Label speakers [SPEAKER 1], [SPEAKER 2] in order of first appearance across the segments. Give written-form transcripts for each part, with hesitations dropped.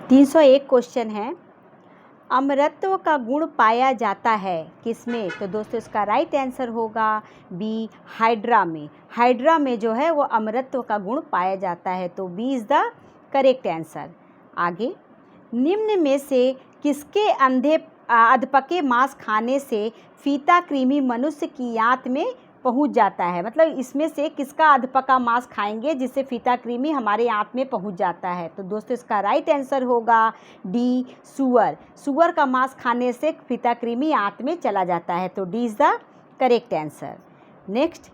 [SPEAKER 1] 301 question है, अमरत्व का गुण पाया जाता है किसमें? तो दोस्तों इसका राइट आंसर होगा बी, हाइड्रा में। हाइड्रा में जो है वो अमरत्व का गुण पाया जाता है, तो B is the correct answer. आगे, निम्न में से किसके अधपके मांस खाने से फीता कृमि मनुष्य की आंत में पहुंच जाता है? मतलब इसमें से किसका अधपका मांस खाएंगे जिससे फीता कृमि हमारे आंत में पहुंच जाता है? तो दोस्तों इसका राइट आंसर होगा डी, सूअर। सूअर का मांस खाने से फीता कृमि आंत में चला जाता है, तो D is the correct answer. Next,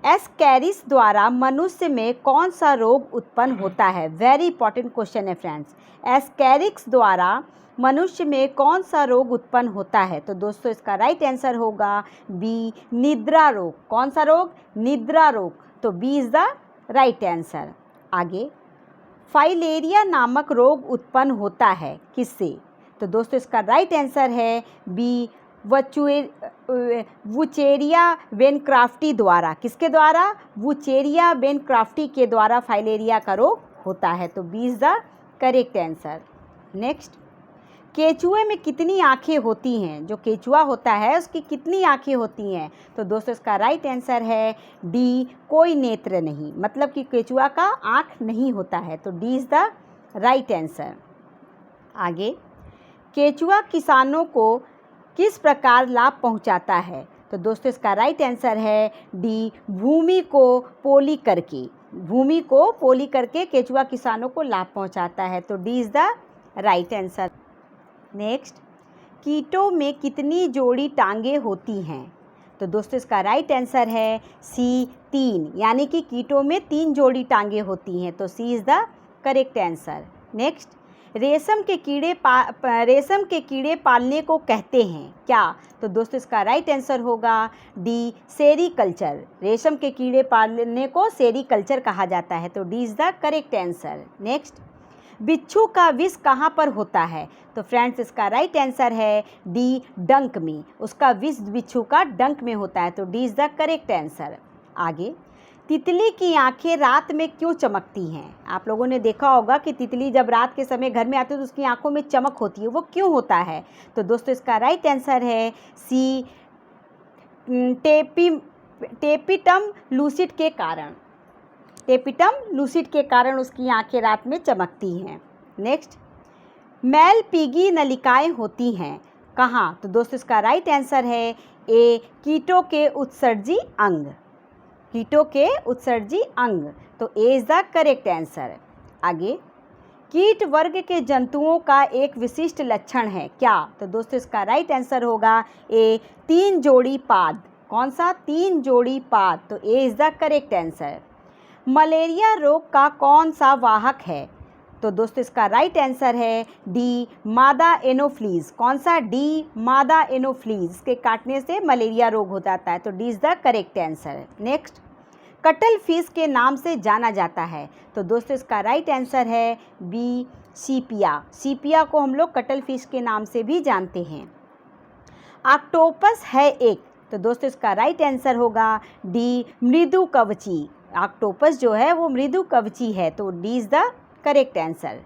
[SPEAKER 1] Ascaris द्वारा मनुष्य में कौन सा रोग उत्पन्न होता है? वेरी इंपॉर्टेंट क्वेश्चन है फ्रेंड्स। एस्कैरिस द्वारा मनुष्य में कौन सा रोग उत्पन्न होता है? तो दोस्तों इसका राइट आंसर होगा बी, निद्रा रोग। कौन सा रोग? निद्रा रोग, तो B is the right answer. आगे, फाइलेरिया नामक रोग उत्पन्न होता है किससे? तो दोस्तों इसका राइट आंसर है बी, वुचेरिया वेनक्राफ्टी द्वारा। किसके द्वारा? वुचेरिया वेनक्राफ्टी के द्वारा फाइलेरिया का रोग होता है, तो B is the correct answer. Next, केचुए में कितनी आंखें होती हैं? जो केचुआ होता है उसकी कितनी आंखें होती हैं? तो दोस्तों इसका राइट आंसर है डी, कोई नेत्र नहीं, मतलब कि केचुआ का आंख नहीं होता है, तो D is the right answer. आगे, केचुआ किसानों को किस प्रकार लाभ पहुंचाता है? तो दोस्तों इसका राइट आंसर है डी, भूमि को पोली करके। भूमि को पोली करके केचुआ किसानों को लाभ पहुंचाता है, तो D is the right answer. Next, कीटों में कितनी जोड़ी टांगें होती हैं? तो दोस्तों इसका राइट आंसर है सी, 3, यानी कि कीटों में 3 जोड़ी टांगें होती हैं, तो C is the correct answer. Next, रेशम के कीड़े पालने को कहते हैं क्या? तो दोस्तों इसका राइट आंसर होगा डी, सेरीकल्चर। रेशम के कीड़े पालने को सेरीकल्चर कहा जाता है, तो D is the correct answer. Next, बिच्छू का विष कहाँ पर होता है? तो फ्रेंड्स इसका राइट आंसर है डी, डंक में। उसका विष बिच्छू का डंक में होता है, तो D is the correct answer. आगे, तितली की आंखें रात में क्यों चमकती हैं? आप लोगों ने देखा होगा कि तितली जब रात के समय घर में आती है तो उसकी आंखों में चमक होती है, वो क्यों होता है? तो दोस्तों इसका राइट आंसर है सी, टेपिटम लूसिड के कारण। टेपिटम लूसिड के कारण उसकी आंखें रात में चमकती हैं। नेक्स्ट, मैलपीगी नलिकाएं होती हैं कहाँ? तो दोस्तों इसका राइट आंसर है ए, कीटों के उत्सर्जी अंग। कीटों के उत्सर्जी अंग, तो A is the correct answer. आगे, कीट वर्ग के जंतुओं का एक विशिष्ट लक्षण है क्या? तो दोस्तों इसका राइट आंसर होगा ए, 3 जोड़ी पाद। कौन सा? 3 जोड़ी पाद, तो A is the correct answer. Malaria रोग का कौन सा वाहक है? तो दोस्तों इसका राइट आंसर है डी, मादा एनोफ्लीज। कौन सा? डी, मादा एनोफ्लीज के काटने से मलेरिया रोग हो जाता है, तो D is the correct answer. Next, cuttle fish के नाम से जाना जाता है? तो दोस्तों इसका राइट आंसर है बी, सीपिया। सीपिया को हम लोग कटल फिश के नाम से भी जानते हैं। ऑक्टोपस है एक, तो दोस्तों इसका राइट आंसर होगा डी, मृदु कवची। ऑक्टोपस जो है वो मृदु कवची है, तो D is the correct answer.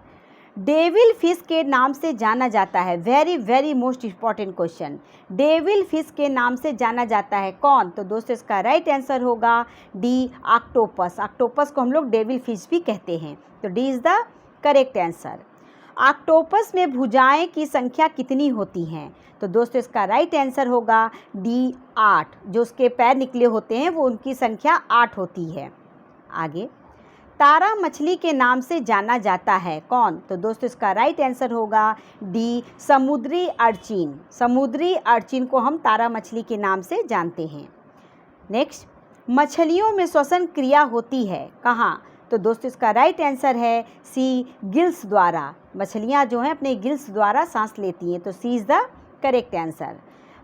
[SPEAKER 1] Devil fish के नाम से जाना जाता है, very very most important question. Devil fish के नाम से जाना जाता है कौन? तो दोस्तों इसका राइट आंसर होगा डी, ऑक्टोपस। ऑक्टोपस को हम लोग डेविल फिश भी कहते हैं, तो D is the correct answer. Octopus में भुजाएं की संख्या कितनी होती हैं? तो दोस्तों इसका राइट आंसर होगा डी, 8। जो उसके पैर निकले होते हैं वो उनकी संख्या 8 होती है। आगे, तारा मछली के नाम से जाना जाता है कौन? तो दोस्तों इसका राइट आंसर होगा डी, समुद्री अर्चिन। समुद्री अर्चिन को हम तारा मछली के नाम से जानते हैं। नेक्स्ट, मछलियों में श्वसन क्रिया होती है कहाँ? तो दोस्तों इसका राइट आंसर है सी, गिल्स द्वारा। मछलियाँ जो हैं अपने गिल्स द्वारा सांस लेती हैं, तो C is the correct answer.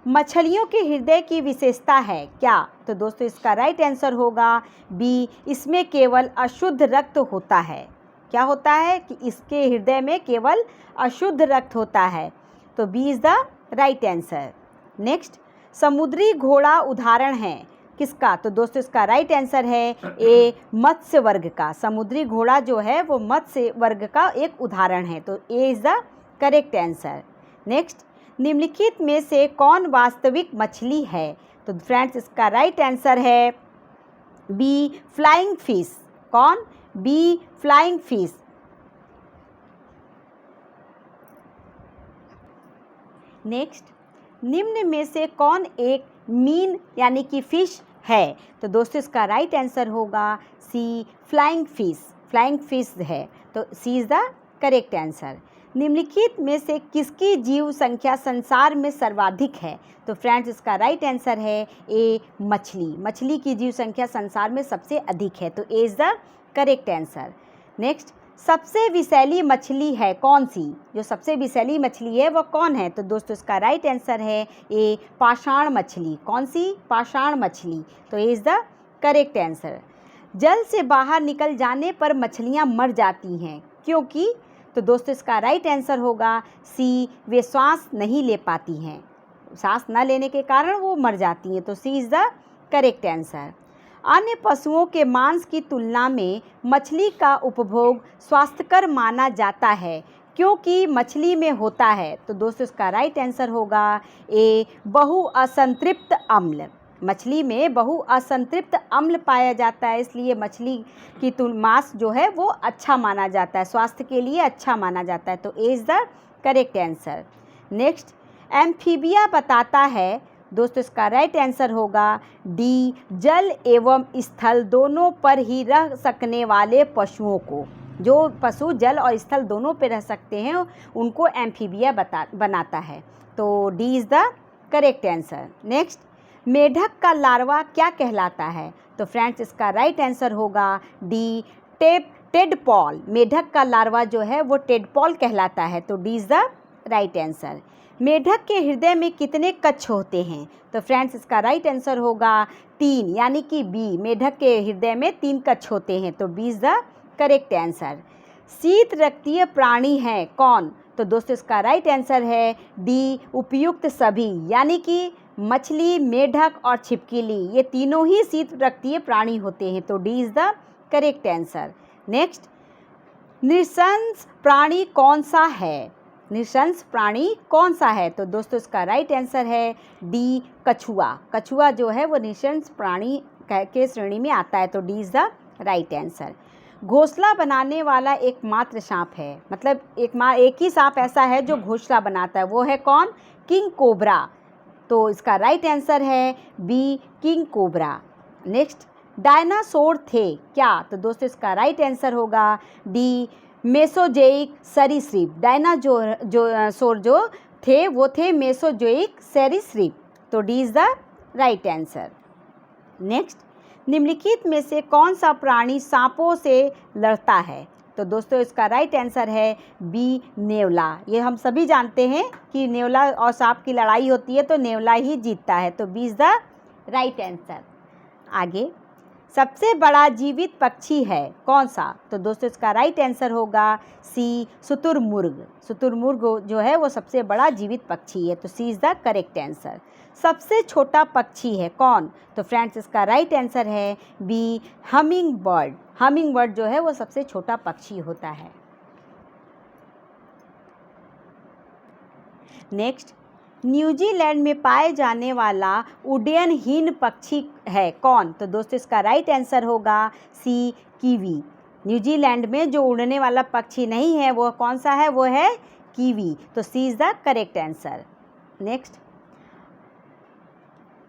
[SPEAKER 1] मछलियों के हृदय की विशेषता है क्या? तो दोस्तों इसका राइट आंसर होगा बी, इसमें केवल अशुद्ध रक्त होता है। क्या होता है? कि इसके हृदय में केवल अशुद्ध रक्त होता है, तो B is the right answer. Next, समुद्री घोड़ा उदाहरण है किसका? तो दोस्तों इसका राइट आंसर है ए मत्स्य वर्ग का। समुद्री घोड़ा जो है वो मत्स्य वर्ग का एक उदाहरण है, तो A is the correct answer. Next, निम्नलिखित में से कौन वास्तविक मछली है? तो फ्रेंड्स इसका राइट आंसर है बी फ्लाइंग फिश। कौन? B flying fish. नेक्स्ट, निम्न में से कौन एक मीन यानी कि फिश है? तो दोस्तों इसका राइट आंसर होगा सी फ्लाइंग फिश। फ्लाइंग फिश है, तो C is the correct answer. निम्नलिखित में से किसकी जीव संख्या संसार में सर्वाधिक है? तो फ्रेंड्स इसका राइट आंसर है ए मछली। मछली की जीव संख्या संसार में सबसे अधिक है, तो A is the correct answer. Next, सबसे विषैली मछली है कौन सी? जो सबसे विषैली मछली है वो कौन है? तो दोस्तों इसका राइट आंसर है ए पाषाण मछली। कौन सी? पाषाण मछली, तो A is the correct answer. जल से बाहर निकल जाने पर मछलियां मर जाती हैं क्योंकि? तो दोस्तों इसका राइट आंसर होगा सी वे सांस नहीं ले पाती हैं। सांस न लेने के कारण वो मर जाती हैं, तो C is the correct answer. अन्य पशुओं के मांस की तुलना में मछली का उपभोग स्वास्थ्यकर माना जाता है क्योंकि मछली में होता है? तो दोस्तों इसका राइट आंसर होगा ए बहुअसंतृप्त अम्ल। मछली में बहुअसंतृप्त अम्ल पाया जाता है, इसलिए मछली की मांस जो है वो अच्छा माना जाता है, स्वास्थ्य के लिए अच्छा माना जाता है, तो A is the correct answer. Next, amphibia बताता है, दोस्तों इसका राइट आंसर होगा डी जल एवं स्थल दोनों पर ही रह सकने वाले पशुओं को। जो पशु जल और स्थल दोनों पर रह सकते हैं उनको एम्फीबिया बनाता है, तो D is the correct answer. Next, मेढक का लार्वा क्या कहलाता है? तो फ्रेंड्स इसका राइट आंसर होगा डी टेडपॉल। मेढक का लार्वा जो है वो टेडपॉल कहलाता है, तो D is the right answer. मेढक के हृदय में कितने कक्ष होते हैं? तो फ्रेंड्स इसका राइट आंसर होगा 3 यानी कि बी। मेढक के हृदय में 3 कक्ष होते हैं, तो B is the correct answer. शीत रक्तीय प्राणी है कौन? तो दोस्तों इसका राइट आंसर है डी उपयुक्त सभी, यानी कि मछली, मेढक और छिपकली ये तीनों ही शीत रक्तीय प्राणी होते हैं, तो D is the correct answer. Next, नृशंस प्राणी कौन सा है? नृशंस प्राणी कौन सा है? तो दोस्तों इसका राइट आंसर है डी कछुआ। कछुआ जो है वो नृशंस प्राणी के श्रेणी में आता है, तो D is the right answer. घोंसला बनाने वाला एकमात्र सांप है, मतलब एक ही सांप ऐसा है जो घोंसला बनाता है, वो है कौन? किंग कोबरा, तो इसका राइट आंसर है be king cobra. Next, dinosaur थे क्या? तो दोस्तों इसका राइट आंसर होगा डी मेसोजोइक सरीसृप। डायनासोर जो थे वो थे मेसोजोइक सरीसृप, तो D is the right answer. Next, निम्नलिखित में से कौन सा प्राणी सांपों से लड़ता है? तो दोस्तों इसका राइट आंसर है बी नेवला। ये हम सभी जानते हैं कि नेवला और सांप की लड़ाई होती है तो नेवला ही जीतता है, तो B is the right answer. आगे, सबसे बड़ा जीवित पक्षी है कौन सा? तो दोस्तों इसका राइट आंसर होगा सी शुतुरमुर्ग। शुतुरमुर्ग जो है वो सबसे बड़ा जीवित पक्षी है, तो C is the correct answer. सबसे छोटा पक्षी है कौन? तो फ्रेंड्स इसका राइट आंसर है B hummingbird. Hummingbird जो है वो सबसे छोटा पक्षी होता है। नेक्स्ट, न्यूजीलैंड में पाए जाने वाला उड्डयनहीन पक्षी है कौन? तो दोस्तों इसका राइट आंसर होगा सी कीवी। न्यूजीलैंड में जो उड़ने वाला पक्षी नहीं है वो कौन सा है? वो है कीवी, तो C is the correct answer. Next,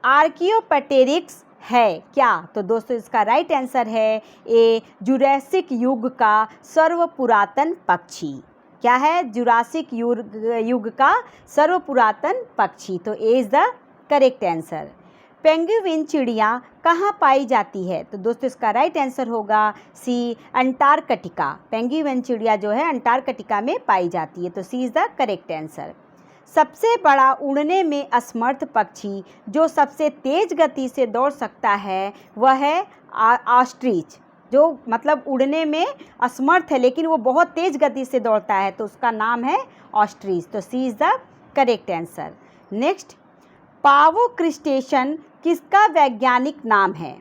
[SPEAKER 1] archaeopteryx है क्या? तो दोस्तों इसका राइट आंसर है ए जुरासिक युग का सर्वपुरातन पक्षी। क्या है? जुरासिक युग का सर्वपुरातन पक्षी, तो A is the correct answer. Penguin चिड़िया कहाँ पाई जाती है? तो दोस्तों इसका राइट आंसर होगा सी अंटार्कटिका। पेंगुइन चिड़िया जो है अंटार्कटिका में पाई जाती है, तो C is the correct answer. सबसे बड़ा उड़ने में असमर्थ पक्षी जो सबसे तेज़ गति से दौड़ सकता है वह है ऑस्ट्रिच। जो मतलब उड़ने में असमर्थ है लेकिन वो बहुत तेज़ गति से दौड़ता है, तो उसका नाम है ऑस्ट्रिच, तो C is the correct answer. Next, पावो क्रिस्टेशन किसका वैज्ञानिक नाम है?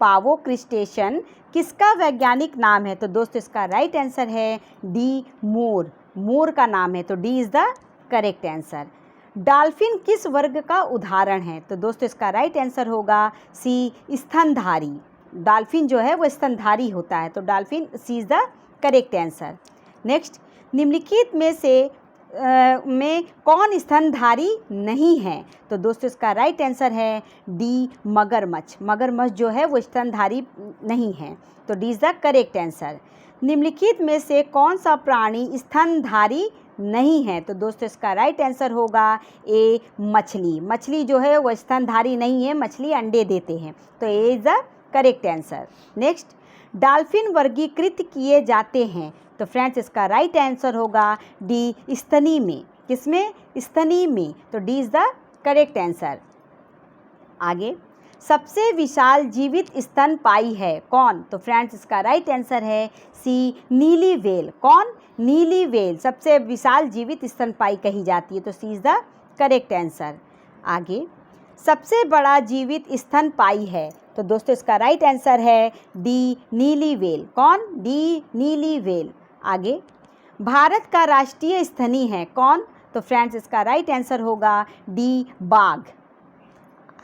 [SPEAKER 1] पावो क्रिस्टेशन किसका वैज्ञानिक नाम है? तो दोस्तों इसका राइट आंसर है डी, मोर। मोर का नाम है, तो D is the correct answer. Dolphin किस वर्ग का उदाहरण है? तो दोस्तों इसका राइट आंसर होगा सी, स्तनधारी। डॉल्फिन जो है वो स्तनधारी होता है, तो dolphin C is the correct answer. Next, निम्नलिखित में से में कौन स्तनधारी नहीं है? तो दोस्तों इसका राइट आंसर है डी, मगरमच्छ। मगरमच्छ जो है वो स्तनधारी नहीं है, तो D is the correct answer. निम्नलिखित में से कौन सा प्राणी स्तनधारी नहीं है? तो दोस्तों इसका राइट आंसर होगा ए, मछली। मछली जो है वो स्तनधारी नहीं है, मछली अंडे देते हैं, तो A is the correct answer. Next, dolphin वर्गीकृत किए जाते हैं? तो फ्रेंड्स इसका राइट आंसर होगा डी, स्तनी में। किसमें? स्तनी में, तो D is the correct answer. आगे, सबसे विशाल जीवित स्तनपायी है कौन? तो फ्रेंड्स इसका राइट आंसर है सी, नीली व्हेल। कौन? नीली व्हेल सबसे विशाल जीवित स्तनपायी कही जाती है, तो C is the correct answer. आगे, सबसे बड़ा जीवित स्तनपायी है? तो दोस्तों इसका राइट आंसर है डी, नीली व्हेल। कौन? डी, नीली व्हेल। आगे, भारत का राष्ट्रीय स्तनी है कौन? तो फ्रेंड्स इसका राइट आंसर होगा डी, बाघ।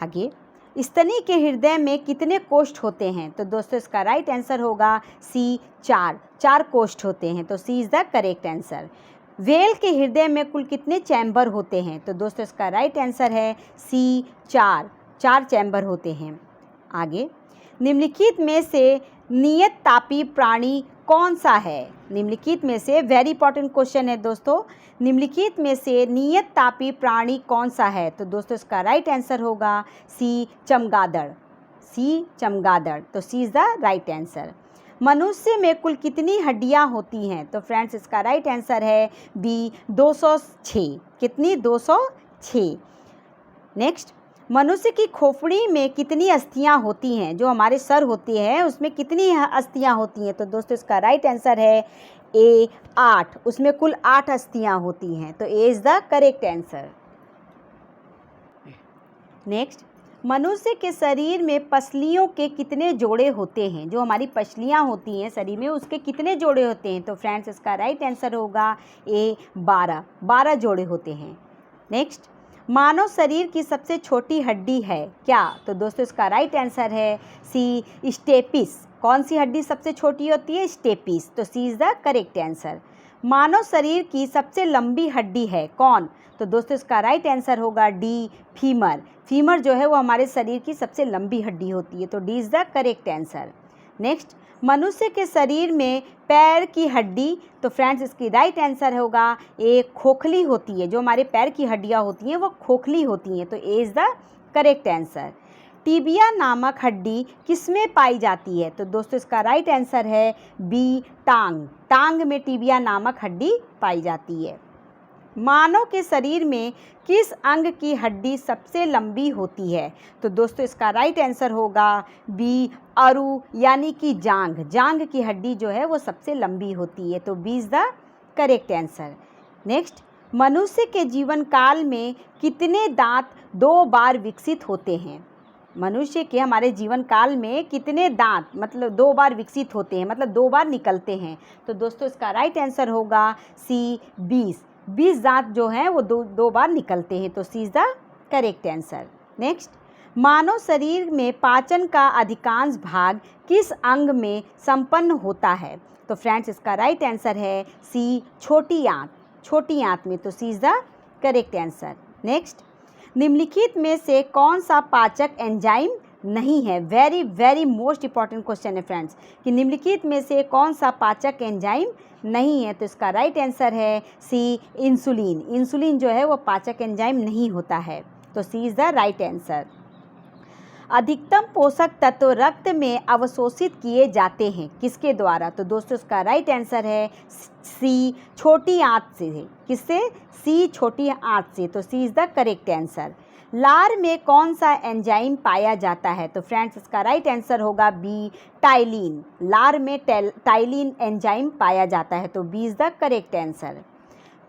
[SPEAKER 1] आगे, स्तनी के हृदय में कितने कोष्ठ होते हैं? तो दोस्तों इसका राइट आंसर होगा सी, 4। 4 कोष्ठ होते हैं, तो C is the correct answer. Whale के हृदय में कुल कितने चैम्बर होते हैं? तो दोस्तों इसका राइट आंसर है सी, 4। 4 चैम्बर होते हैं। आगे, निम्नलिखित में से नियत तापी प्राणी कौन सा है? निम्नलिखित में से, वेरी इंपॉर्टेंट क्वेश्चन है दोस्तों, निम्नलिखित में से नियत तापी प्राणी कौन सा है? तो दोस्तों इसका राइट आंसर होगा सी, चमगादड़। सी, चमगादड़, तो C is the right answer. मनुष्य में कुल कितनी हड्डियां होती हैं? तो फ्रेंड्स इसका राइट आंसर है बी, 206। कितनी? 206। नेक्स्ट, मनुष्य की खोपड़ी में कितनी अस्थियां होती हैं? जो हमारे सर होती है उसमें कितनी अस्थियां होती हैं? तो दोस्तों इसका राइट आंसर है ए, 8। उसमें कुल 8 अस्थियां होती हैं, तो A is the correct answer. Next, मनुष्य के शरीर में पसलियों के कितने जोड़े होते हैं? जो हमारी पसलियां होती हैं शरीर में उसके कितने जोड़े होते हैं? तो फ्रेंड्स इसका राइट आंसर होगा ए, 12। 12 जोड़े होते हैं। नेक्स्ट, मानव शरीर की सबसे छोटी हड्डी है क्या? तो दोस्तों इसका राइट आंसर है सी, स्टेपिस। कौन सी हड्डी सबसे छोटी होती है? स्टेपिस, तो C is the correct answer. मानव शरीर की सबसे लंबी हड्डी है कौन? तो दोस्तों इसका राइट आंसर होगा डी, फीमर। फीमर जो है वो हमारे शरीर की सबसे लंबी हड्डी होती है, तो D is the correct answer. Next, मनुष्य के शरीर में पैर की हड्डी? तो फ्रेंड्स इसकी राइट आंसर होगा ए, खोखली होती है। जो हमारे पैर की हड्डियां होती हैं वो खोखली होती हैं, तो A is the correct answer. Tibia नामक हड्डी किसमें पाई जाती है? तो दोस्तों इसका राइट आंसर है बी, टांग। टांग में टीबिया नामक हड्डी पाई जाती है। मानव के शरीर में किस अंग की हड्डी सबसे लंबी होती है? तो दोस्तों इसका राइट आंसर होगा बी, अरू यानी कि जांघ। जांघ की हड्डी जो है वो सबसे लंबी होती है, तो B is the correct answer. Next, मनुष्य के जीवन काल में कितने दांत 2 बार विकसित होते हैं? मनुष्य के हमारे जीवन काल में कितने दांत मतलब 2 बार विकसित होते हैं, मतलब 2 बार निकलते हैं? तो दोस्तों इसका राइट आंसर होगा सी, 20। 20 दांत जो हैं वो दो बार निकलते हैं, तो C is the correct answer. Next, मानव शरीर में पाचन का अधिकांश भाग किस अंग में संपन्न होता है? तो फ्रेंड्स इसका राइट आंसर है सी, छोटी आंत। छोटी आंत में, तो C is the correct answer. Next, निम्नलिखित में से कौन सा पाचक एंजाइम नहीं है? Very very most important question है फ्रेंड्स, कि निम्नलिखित में से कौन सा पाचक एंजाइम नहीं है? तो इसका राइट आंसर है सी, इंसुलिन। इंसुलिन जो है वो पाचक एंजाइम नहीं होता है, तो C is the right answer. अधिकतम पोषक तत्व रक्त में अवशोषित किए जाते हैं किसके द्वारा? तो दोस्तों इसका राइट आंसर है सी, छोटी आंत से। किससे? सी, छोटी आंत से, तो C is the correct answer. लार में कौन सा एंजाइम पाया जाता है? तो फ्रेंड्स इसका राइट आंसर होगा बी, टाइलिन। लार में टाइलिन एंजाइम पाया जाता है, तो B is the correct answer.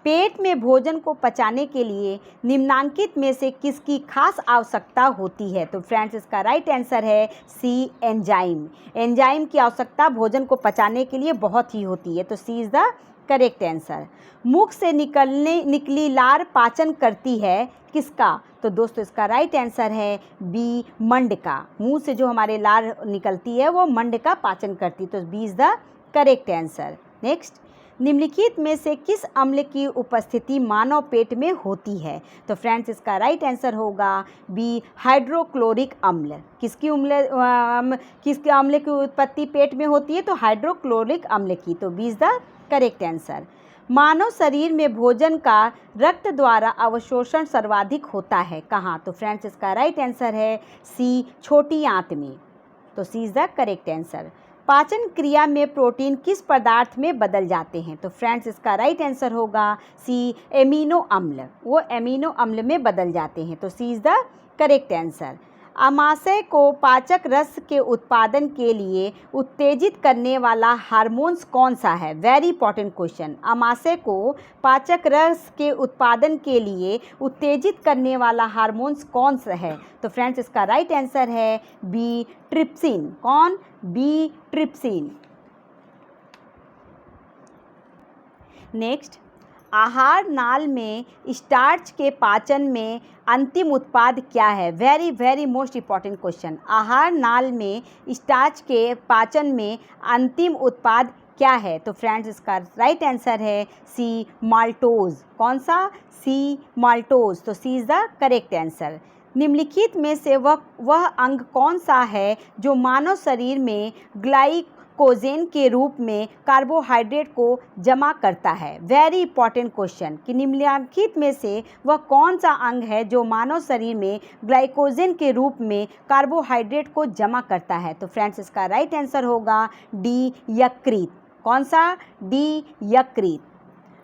[SPEAKER 1] पेट में भोजन को पचाने के लिए निम्नांकित में से किसकी खास आवश्यकता होती है? तो फ्रेंड्स इसका राइट आंसर है सी, एंजाइम। एंजाइम की आवश्यकता भोजन को पचाने के लिए बहुत ही होती है, तो C is the correct answer. मुख से निकली लार पाचन करती है किसका? तो दोस्तों इसका राइट आंसर है बी, मंड का। मुंह से जो हमारे लार निकलती है वो मंड का पाचन करती है, तो B is the correct answer. Next, निम्नलिखित में से किस अम्ल की उपस्थिति मानव पेट में होती है? तो फ्रेंड्स इसका राइट आंसर होगा बी, हाइड्रोक्लोरिक अम्ल। किसके अम्ल की उत्पत्ति पेट में होती है? तो हाइड्रोक्लोरिक अम्ल की, तो B is the correct answer. मानव शरीर में भोजन का रक्त द्वारा अवशोषण सर्वाधिक होता है कहाँ? तो फ्रेंड्स इसका राइट आंसर है सी, छोटी आंत में, तो C is the correct answer. पाचन क्रिया में प्रोटीन किस पदार्थ में बदल जाते हैं? तो फ्रेंड्स इसका राइट आंसर होगा सी, एमिनो अम्ल। वो एमिनो अम्ल में बदल जाते हैं, तो C is the correct answer. आमाशय को पाचक रस के उत्पादन के लिए उत्तेजित करने वाला हार्मोन्स कौन सा है? Very important question. आमाशय को पाचक रस के उत्पादन के लिए उत्तेजित करने वाला हार्मोन्स कौन सा है? तो फ्रेंड्स इसका राइट आंसर है बी, ट्रिप्सिन। कौन? B, trypsin. नेक्स्ट, आहार नाल में स्टार्च के पाचन में अंतिम उत्पाद क्या है? Very very most important question. आहार नाल में स्टार्च के पाचन में अंतिम उत्पाद क्या है? तो फ्रेंड्स इसका राइट आंसर है सी, माल्टोज। कौन सा? सी, माल्टोज, तो C is the correct answer. निम्नलिखित में से वह अंग कौन सा है जो मानव शरीर में ग्लाइकोजेन के रूप में कार्बोहाइड्रेट को जमा करता है? वेरी इंपॉर्टेंट क्वेश्चन कि निम्नलिखित में से वह कौन सा अंग है जो मानव शरीर में ग्लाइकोजेन के रूप में कार्बोहाइड्रेट को जमा करता है? तो फ्रेंड्स इसका राइट आंसर होगा डी, यकृत। कौन सा? डी, यकृत।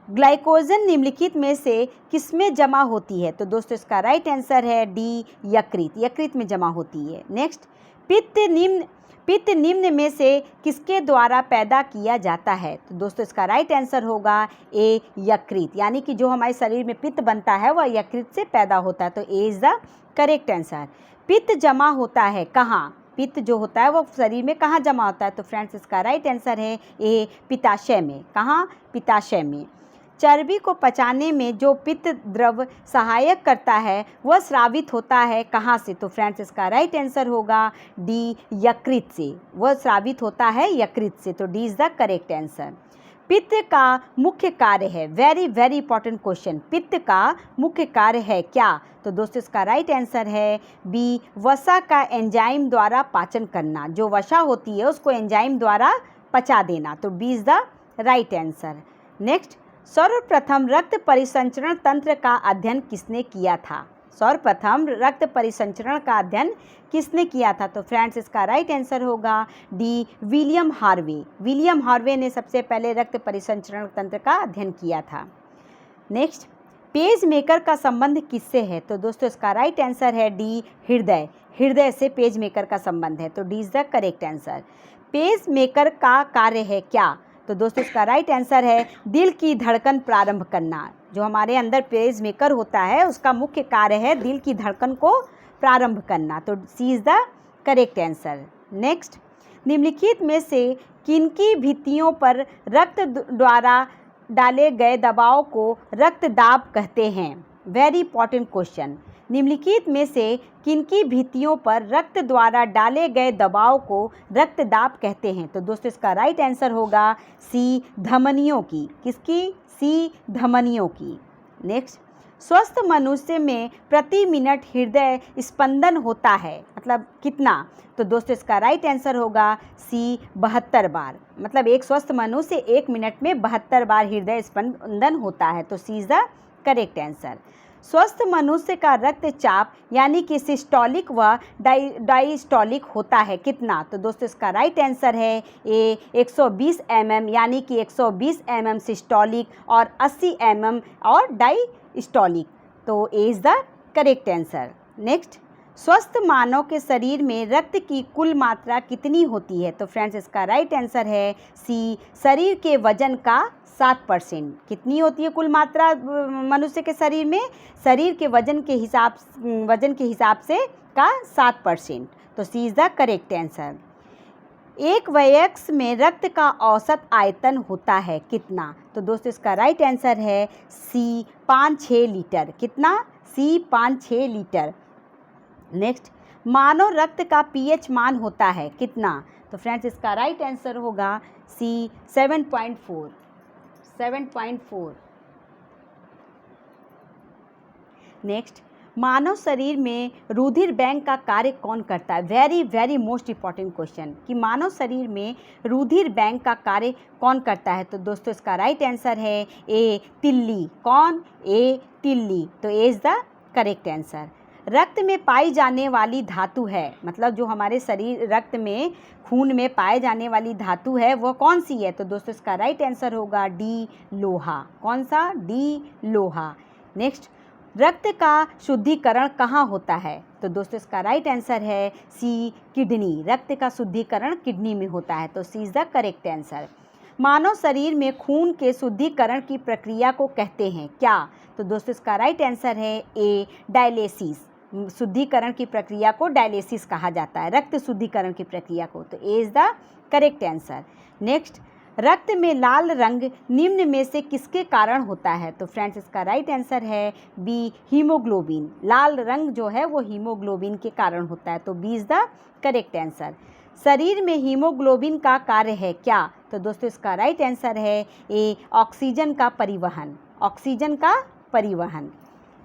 [SPEAKER 1] ग्लाइकोजन निम्नलिखित में से किसमें जमा होती है? तो दोस्तों इसका राइट आंसर है डी, यकृत। यकृत में जमा होती है। नेक्स्ट, पित्त निम्न में से किसके द्वारा पैदा किया जाता है? तो दोस्तों इसका राइट आंसर होगा ए, यकृत। यानी कि जो हमारे शरीर में पित्त बनता है वह यकृत से पैदा होता है, तो A is the correct answer. पित्त जमा होता है कहाँ? पित्त जो होता है वो शरीर में कहाँ जमा होता है? तो फ्रेंड्स इसका राइट आंसर है ए, पित्ताशय में। कहाँ? पित्ताशय में। चर्बी को पचाने में जो पित्त द्रव सहायक करता है वह स्रावित होता है कहाँ से? तो फ्रेंड्स इसका राइट आंसर होगा डी, यकृत से। वह स्रावित होता है यकृत से, तो D is the correct answer. पित्त का मुख्य कार्य है, वेरी वेरी इंपॉर्टेंट क्वेश्चन, पित्त का मुख्य कार्य है क्या? तो दोस्तों इसका राइट आंसर है बी, वसा का एंजाइम द्वारा पाचन करना। जो वसा होती है उसको एंजाइम द्वारा पचा देना, तो B is the right answer. Next, सर्वप्रथम रक्त परिसंचरण तंत्र का अध्ययन किसने किया था? सर्वप्रथम रक्त परिसंचरण का अध्ययन किसने किया था? तो फ्रेंड्स इसका राइट आंसर होगा D, William Harvey. William Harvey ने सबसे पहले रक्त परिसंचरण तंत्र का अध्ययन किया था। नेक्स्ट, पेज मेकर का संबंध किससे है? तो दोस्तों इसका राइट आंसर है डी, हृदय। हृदय से पेज मेकर का संबंध है, तो D is the correct answer. Page maker का कार्य है क्या? तो दोस्तों इसका राइट आंसर है दिल की धड़कन प्रारंभ करना। जो हमारे अंदर पेज मेकर होता है उसका मुख्य कार्य है दिल की धड़कन को प्रारंभ करना, तो C is the correct answer. Next, निम्नलिखित में से किनकी भित्तियों पर रक्त द्वारा डाले गए दबाव को रक्तदाब कहते हैं? Very important question. निम्नलिखित में से किनकी भित्तियों पर रक्त द्वारा डाले गए दबाव को रक्तदाब कहते हैं? तो दोस्तों इसका राइट आंसर होगा सी, धमनियों की। किसकी? सी, धमनियों की। नेक्स्ट, स्वस्थ मनुष्य में प्रति मिनट हृदय स्पंदन होता है, मतलब कितना? तो दोस्तों इसका राइट आंसर होगा सी, 72 बार। मतलब एक स्वस्थ मनुष्य 1 मिनट में 72 बार हृदय स्पंदन होता है, तो C is the correct answer. स्वस्थ मनुष्य का रक्तचाप यानी कि सिस्टोलिक व डायस्टोलिक होता है कितना? तो दोस्तों इसका राइट आंसर है ए, 120 mm, यानी कि 120 mm सिस्टोलिक और 80 mm और डायस्टोलिक, तो A is the correct answer. Next, स्वस्थ मानव के शरीर में रक्त की कुल मात्रा कितनी होती है? तो फ्रेंड्स इसका राइट आंसर है सी, शरीर के वजन का 7%। कितनी होती है कुल मात्रा मनुष्य के शरीर में? शरीर के वजन के हिसाब से का 7%। तो C is the correct answer. एक वयस्क में रक्त का औसत आयतन होता है कितना? तो दोस्तों इसका राइट आंसर है सी, 5-6 लीटर। कितना? सी, 5-6 लीटर। नेक्स्ट, मानव रक्त का पीएच मान होता है कितना? तो फ्रेंड्स इसका राइट आंसर होगा सी, 7.4। 7.4। नेक्स्ट, मानव शरीर में रुधिर बैंक का कार्य कौन करता है? Very very most important question कि मानव शरीर में रुधिर बैंक का कार्य कौन करता है? तो दोस्तों इसका राइट आंसर है ए, तिल्ली। कौन? ए, तिल्ली। तो A is the correct answer. रक्त में पाई जाने वाली धातु है, मतलब जो हमारे शरीर रक्त में खून में पाए जाने वाली धातु है वह कौन सी है? तो दोस्तों इसका राइट आंसर होगा डी, लोहा। कौन सा? डी, लोहा। नेक्स्ट, रक्त का शुद्धिकरण कहाँ होता है? तो दोस्तों इसका राइट आंसर है सी, किडनी। रक्त का शुद्धिकरण किडनी में होता है। तो C is the correct answer. मानव शरीर में खून के शुद्धिकरण की प्रक्रिया को कहते हैं क्या? तो दोस्तों इसका राइट आंसर है ए, डायलिसिस। शुद्धिकरण की प्रक्रिया को डायलिसिस कहा जाता है, रक्त शुद्धिकरण की प्रक्रिया को। तो A is the correct answer. Next, रक्त में लाल रंग निम्न में से किसके कारण होता है? तो फ्रेंड्स इसका राइट आंसर है बी, हीमोग्लोबिन। लाल रंग जो है वो हीमोग्लोबिन के कारण होता है। तो B is the correct answer. शरीर में हीमोग्लोबिन का कार्य है क्या? तो दोस्तों इसका राइट आंसर है ए, ऑक्सीजन का परिवहन। ऑक्सीजन का परिवहन।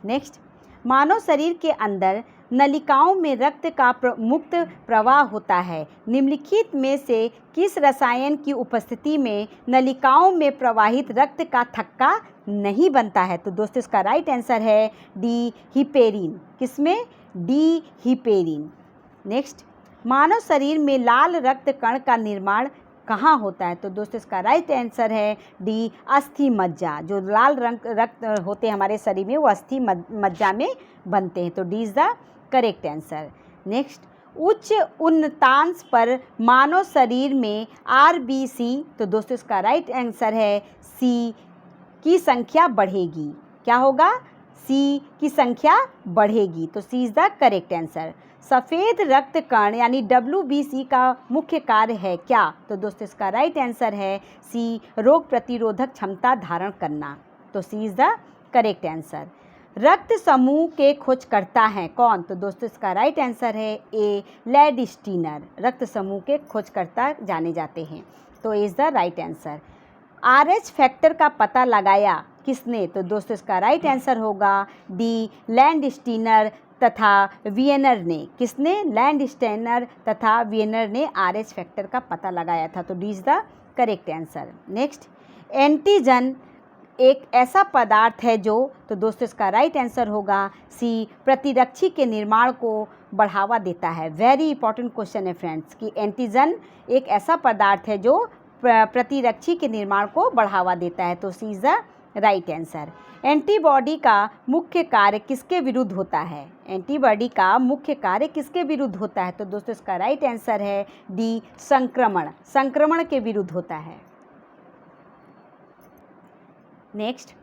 [SPEAKER 1] नेक्स्ट, मानव शरीर के अंदर नलिकाओं में रक्त का मुक्त प्रवाह होता है। निम्नलिखित में से किस रसायन की उपस्थिति में नलिकाओं में प्रवाहित रक्त का थक्का नहीं बनता है? तो दोस्तों इसका राइट आंसर है डी, हिपेरिन। किसमें? D, heparin. नेक्स्ट, मानव शरीर में लाल रक्त कण का निर्माण कहाँ होता है? तो दोस्तों इसका राइट आंसर है डी, अस्थि मज्जा। जो लाल रक्त होते हैं हमारे शरीर में वो अस्थि मज्जा में बनते हैं। तो D is the correct answer. Next, उच्च उन्नतांश पर मानव शरीर में आरबीसी, तो दोस्तों इसका राइट आंसर है सी, की संख्या बढ़ेगी। क्या होगा? सी, की संख्या बढ़ेगी। तो C is the correct answer. सफ़ेद रक्त कण यानी WBC का मुख्य कार्य है क्या? तो दोस्तों इसका राइट आंसर है सी, रोग प्रतिरोधक क्षमता धारण करना। तो C is the correct answer. रक्त समूह के खोजकर्ता हैं कौन? तो दोस्तों इसका राइट आंसर है ए, लैंडस्टीनर। रक्त समूह के खोजकर्ता जाने जाते हैं। तो A is the right answer. RH factor का पता लगाया किसने? तो दोस्तों इसका राइट आंसर होगा डी, लैंडस्टीनर तथा वियनर ने। किसने? लैंडस्टीनर तथा वियनर ने RH फैक्टर का पता लगाया था। तो D is the correct answer. Next, antigen एक ऐसा पदार्थ है जो, तो दोस्तों इसका राइट आंसर होगा सी, प्रतिरक्षी के निर्माण को बढ़ावा देता है। वेरी इंपॉर्टेंट क्वेश्चन है फ्रेंड्स कि एंटीजन एक ऐसा पदार्थ है जो प्रतिरक्षी के निर्माण को बढ़ावा देता है। तो C is the right answer. Antibody का मुख्य कार्य किसके विरुद्ध होता है? एंटीबॉडी का मुख्य कार्य किसके विरुद्ध होता है? तो दोस्तों इसका राइट आंसर है डी, संक्रमण। संक्रमण के विरुद्ध होता है। नेक्स्ट,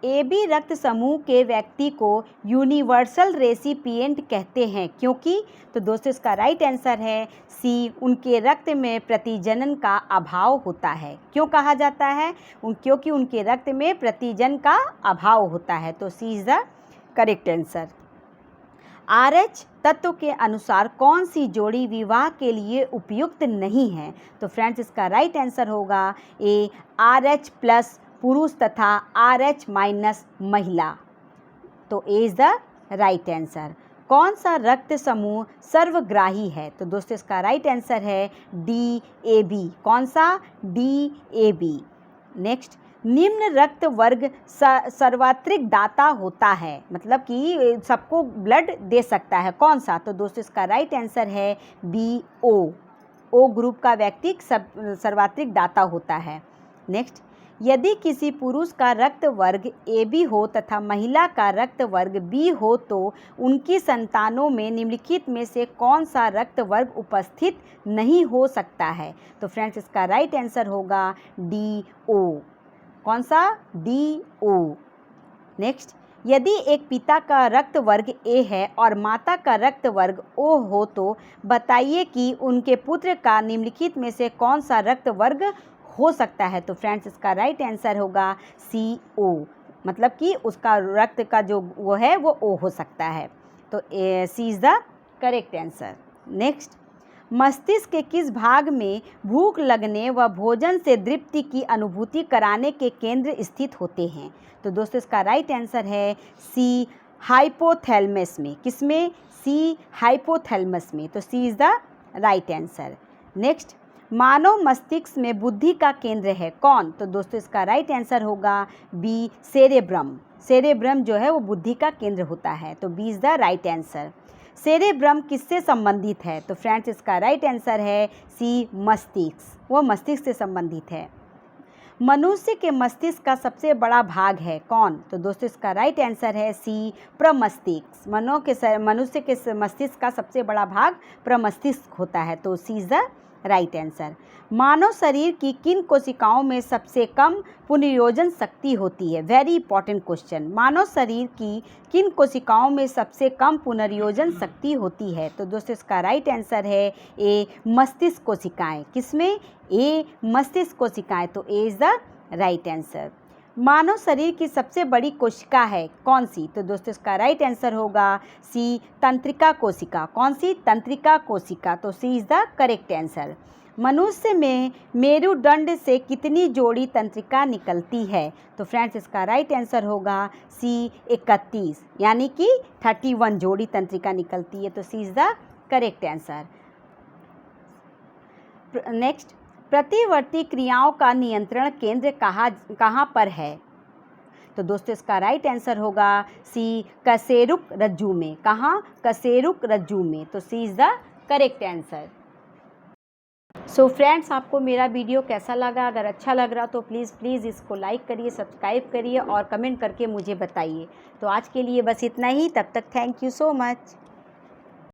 [SPEAKER 1] AB रक्त समूह के व्यक्ति को यूनिवर्सल रेसिपिएंट कहते हैं क्योंकि? तो दोस्तों इसका राइट आंसर है सी, उनके रक्त में प्रतिजनन का अभाव होता है। क्यों कहा जाता है? क्योंकि उनके रक्त में प्रतिजन का अभाव होता है। तो C is the correct answer. RH तत्व के अनुसार कौन सी जोड़ी विवाह के लिए उपयुक्त नहीं है? तो फ्रेंड्स इसका राइट आंसर होगा ए, RH+ पुरुष तथा RH- महिला। तो A is the right answer. कौन सा रक्त समूह सर्वग्राही है? तो दोस्तों इसका राइट आंसर है DAB। कौन सा? DAB। नेक्स्ट, निम्न रक्त वर्ग सर्वात्रिक दाता होता है, मतलब कि सबको ब्लड दे सकता है। कौन सा? तो दोस्तों इसका राइट आंसर है BO। O ग्रुप का व्यक्ति सर्वात्रिक दाता होता है। नेक्स्ट, यदि किसी पुरुष का रक्त वर्ग AB हो तथा महिला का रक्त वर्ग B हो तो उनकी संतानों में निम्नलिखित में से कौन सा रक्त वर्ग उपस्थित नहीं हो सकता है? तो फ्रेंड्स इसका राइट आंसर होगा DO। कौन सा? DO। नेक्स्ट, यदि एक पिता का रक्त वर्ग A है और माता का रक्त वर्ग O हो तो बताइए कि उनके पुत्र का निम्नलिखित में से कौन सा रक्त वर्ग हो सकता है? तो फ्रेंड्स इसका राइट आंसर होगा CO, मतलब कि उसका रक्त का जो वो है वो O हो सकता है। तो C is the correct answer. Next, मस्तिष्क के किस भाग में भूख लगने व भोजन से तृप्ति की अनुभूति कराने के केंद्र स्थित होते हैं? तो दोस्तों इसका राइट आंसर है C, हाइपोथैलेमस में। किसमें? C, हाइपोथैलेमस में। तो C is the right answer. Next, मानव मस्तिष्क में बुद्धि का केंद्र है कौन? तो दोस्तों इसका राइट आंसर होगा B, सेरेब्रम। सेरेब्रम जो है वो बुद्धि का केंद्र होता है। तो B is the right answer. Cerebrum किससे संबंधित है? तो फ्रेंड्स इसका राइट आंसर है C, मस्तिष्क। वो मस्तिष्क से संबंधित है। मनुष्य के मस्तिष्क का सबसे बड़ा भाग है कौन? तो दोस्तों इसका राइट आंसर है C, प्रमस्तिष्क। मनुष्य के मस्तिष्क का सबसे बड़ा भाग प्रमस्तिष्क होता है। तो C is the right answer. मानव शरीर की किन कोशिकाओं में सबसे कम पुनर्योजन शक्ति होती है? Very important question. मानव शरीर की किन कोशिकाओं में सबसे कम पुनर्योजन शक्ति होती है? तो दोस्तों इसका राइट आंसर है A, मस्तिष्क कोशिकाएं। किसमें? A, मस्तिष्क कोशिकाएं। तो A is the right answer. मानव शरीर की सबसे बड़ी कोशिका है कौन सी? तो दोस्तों इसका राइट आंसर होगा C, तंत्रिका कोशिका। कौन सी? तंत्रिका कोशिका। तो C is the correct answer. मनुष्य में मेरुदंड से कितनी जोड़ी तंत्रिका निकलती है? तो फ्रेंड्स इसका राइट आंसर होगा C, 31, यानी कि 31 जोड़ी तंत्रिका निकलती है। तो C is the correct answer. Next, प्रतिवर्ती क्रियाओं का नियंत्रण केंद्र कहाँ पर है? तो दोस्तों इसका राइट आंसर होगा C, कशेरुक रज्जु में। कहाँ? कशेरुक रज्जु में। तो C is the correct answer. So friends, आपको मेरा वीडियो कैसा लगा? अगर अच्छा लग रहा तो प्लीज़ इसको लाइक करिए, सब्सक्राइब करिए और कमेंट करके मुझे बताइए। तो आज के लिए बस इतना ही। तब तक थैंक यू सो मच।